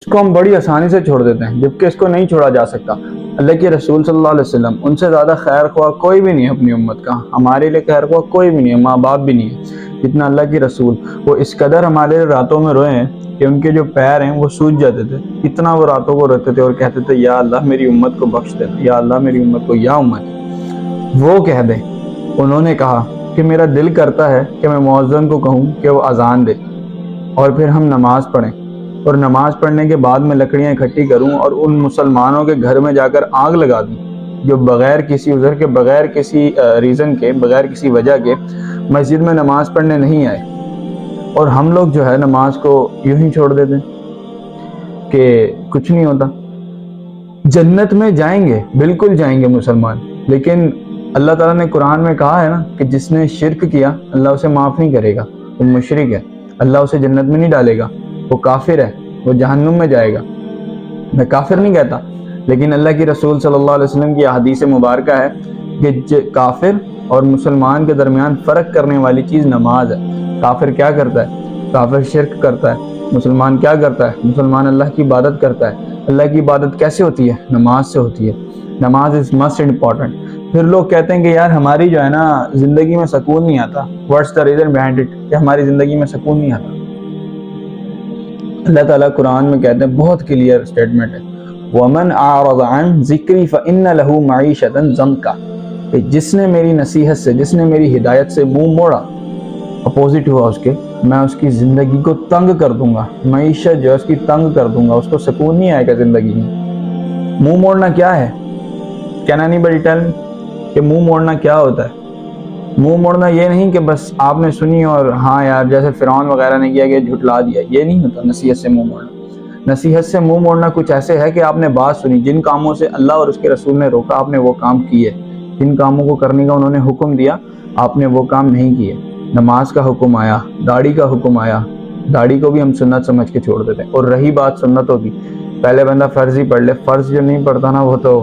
اس کو ہم بڑی آسانی سے چھوڑ دیتے ہیں، جبکہ اس کو نہیں چھوڑا جا سکتا۔ اللہ کے رسول صلی اللہ علیہ وسلم، ان سے زیادہ خیر خواہ کوئی بھی نہیں ہے اپنی امت کا، ہمارے لیے خیر خواہ کوئی بھی نہیں ہے، ماں باپ بھی نہیں ہے جتنا اللہ کے رسول۔ وہ اس قدر ہمارے راتوں میں روئے ہیں کہ ان کے جو پیر ہیں وہ سوج جاتے تھے، اتنا وہ راتوں کو روتے تھے اور کہتے تھے یا اللہ میری امت کو بخش دینا، یا اللہ میری امت کو، یا امت وہ کہہ دیں۔ انہوں نے کہا کہ میرا دل کرتا ہے کہ میں مؤذن کو کہوں کہ وہ اذان دے اور پھر ہم نماز پڑھیں، اور نماز پڑھنے کے بعد میں لکڑیاں اکٹھی کروں اور ان مسلمانوں کے گھر میں جا کر آگ لگا دوں جو بغیر کسی عذر کے، بغیر کسی ریزن کے، بغیر کسی وجہ کے مسجد میں نماز پڑھنے نہیں آئے، اور ہم لوگ جو ہے نماز کو یوں ہی چھوڑ دیتے ہیں کہ کچھ نہیں ہوتا۔ جنت میں جائیں گے، بالکل جائیں گے مسلمان، لیکن اللہ تعالیٰ نے قرآن میں کہا ہے نا کہ جس نے شرک کیا اللہ اسے معاف نہیں کرے گا، وہ مشرک ہے، اللہ اسے جنت میں نہیں ڈالے گا، وہ کافر ہے، وہ جہنم میں جائے گا۔ میں کافر نہیں کہتا، لیکن اللہ کی رسول صلی اللہ علیہ وسلم کی حدیث مبارکہ ہے کہ کافر اور مسلمان کے درمیان فرق کرنے والی چیز نماز ہے۔ کافر کیا کرتا ہے؟ کافر شرک کرتا ہے۔ مسلمان کیا کرتا ہے؟ مسلمان اللہ کی عبادت کرتا ہے۔ اللہ کی عبادت کیسے ہوتی ہے؟ نماز سے ہوتی ہے۔ نماز از مسٹ امپورٹنٹ۔ پھر لوگ کہتے ہیں کہ یار ہماری جو ہے نا زندگی میں سکون نہیں آتا۔ What's the reason behind it کہ ہماری زندگی میں سکون نہیں آتا؟ اللہ تعالیٰ قرآن میں کہتے ہیں، بہت کلیئر اسٹیٹمنٹ ہے، وَمَنْ أَعْرَضَ عَنْ ذِكْرِي فَإِنَّ لَهُ مَعِيشَةً ضَنْكَ، کہ جس نے میری نصیحت سے، جس نے میری ہدایت سے منہ موڑا، اپوزٹ ہوا اس کے، میں اس کی زندگی کو تنگ کر دوں گا۔ معیشت جو ہے اس کی تنگ کر دوں گا، اس کو سکون نہیں آئے گا زندگی میں۔ منہ موڑنا کیا ہے؟ Can any body tell me کہ منہ موڑنا کیا ہوتا ہے؟ منہ موڑنا یہ نہیں کہ بس آپ نے سنی اور ہاں یار جیسے فرعون وغیرہ نے کیا کہ جھٹلا دیا، یہ نہیں ہوتا نصیحت سے منہ موڑنا۔ نصیحت سے منہ موڑنا کچھ ایسے ہے کہ آپ نے بات سنی، جن کاموں سے اللہ اور اس کے رسول نے روکا آپ نے وہ کام کیے، جن کاموں کو کرنے کا انہوں نے حکم دیا آپ نے وہ کام نہیں کیے۔ نماز کا حکم آیا، داڑھی کا حکم آیا، داڑھی کو بھی ہم سنت سمجھ کے چھوڑ دیتے ہیں۔ اور رہی بات سنتوں کی، پہلے بندہ فرض ہی پڑھ لے، فرض جو نہیں پڑھتا نا وہ تو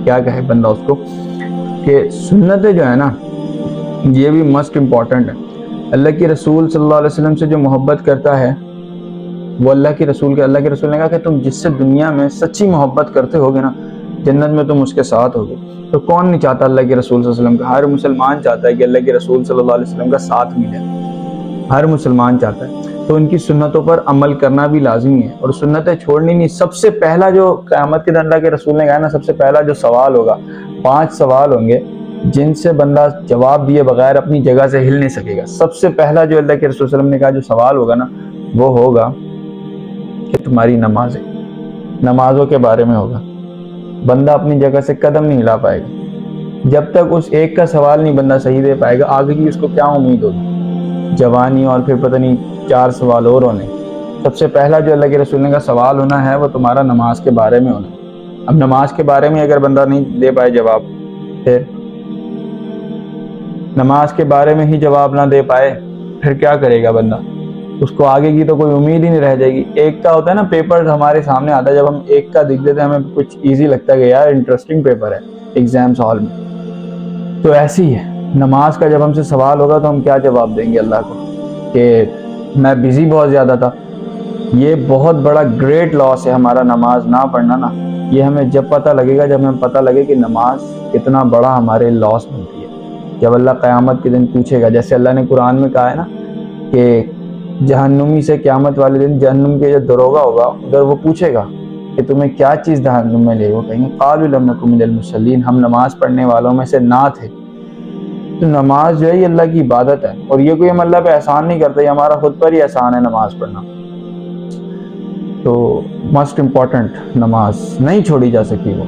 کیا کہے بندہ اس کو، کہ سنتیں جو ہے نا یہ بھی مسٹ امپورٹنٹ ہے۔ اللہ کے رسول صلی اللہ علیہ وسلم سے جو محبت کرتا ہے وہ اللہ کے رسول نے کہا کہ تم جس سے دنیا میں سچی محبت کرتے ہوگے نا جنت میں تم اس کے ساتھ ہوگے۔ تو کون نہیں چاہتا اللہ کے رسول صلی اللہ علیہ وسلم کا؟ ہر مسلمان چاہتا ہے کہ اللہ کے رسول صلی اللہ علیہ وسلم کا ساتھ ملے، ہر مسلمان چاہتا ہے۔ تو ان کی سنتوں پر عمل کرنا بھی لازمی ہے اور سنتیں چھوڑنی نہیں۔ سب سے پہلا جو قیامت کے دن اللہ کے رسول نے کہا نا، سب سے پہلا جو سوال ہوگا، 5 سوال ہوں گے جن سے بندہ جواب دیے بغیر اپنی جگہ سے ہل نہیں سکے گا۔ سب سے پہلا جو اللہ کے رسول صلی اللہ علیہ وسلم نے کہا جو سوال ہوگا نا وہ ہوگا کہ تمہاری نمازیں، نمازوں کے بارے میں ہوگا۔ بندہ اپنی جگہ سے قدم نہیں ہلا پائے گا جب تک اس ایک کا سوال نہیں بندہ صحیح دے پائے گا۔ آگے کی اس کو کیا امید ہوگی؟ جوانی اور پھر پتہ نہیں 4 سوال اور ہونے۔ سب سے پہلا جو اللہ کے رسول نے کا سوال ہونا ہے وہ تمہارا نماز کے بارے میں ہونا ہے۔ اب نماز کے بارے میں اگر بندہ نہیں دے پائے جواب، پھر نماز کے بارے میں ہی جواب نہ دے پائے پھر کیا کرے گا بندہ؟ اس کو آگے کی تو کوئی امید ہی نہیں رہ جائے گی۔ ایک کا ہوتا ہے نا پیپر ہمارے سامنے آتا ہے، جب ہم ایک کا دکھ دیتے ہیں ہمیں کچھ ایزی لگتا ہے کہ یار انٹرسٹنگ پیپر ہے ایگزامس ہال میں، تو ایسی ہے نماز کا جب ہم سے سوال ہوگا تو ہم کیا جواب دیں گے اللہ کو کہ میں بزی بہت زیادہ تھا۔ یہ بہت بڑا گریٹ لاس ہے ہمارا نماز نہ پڑھنا نا۔ یہ ہمیں جب پتہ لگے گا جب ہمیں پتہ لگے کہ نماز کتنا بڑا ہمارے لاس بنتی ہے، جب اللہ قیامت کے دن پوچھے گا، جیسے اللہ نے قرآن میں کہا ہے نا کہ جہنمی سے قیامت والے دن جہنم کے جو دروغہ ہوگا ادھر وہ پوچھے گا کہ تمہیں کیا چیز جہنم میں لے، وہ کہیں گے قالوا لم نک من المصلین، ہم نماز پڑھنے والوں میں سے نہ تھے۔ تو نماز جو ہے یہ اللہ کی عبادت ہے اور یہ کوئی ہم اللہ پہ احسان نہیں کرتے، یہ ہمارا خود پر ہی احسان ہے نماز پڑھنا۔ تو مسٹ امپورٹنٹ نماز نہیں چھوڑی جا سکتی وہ۔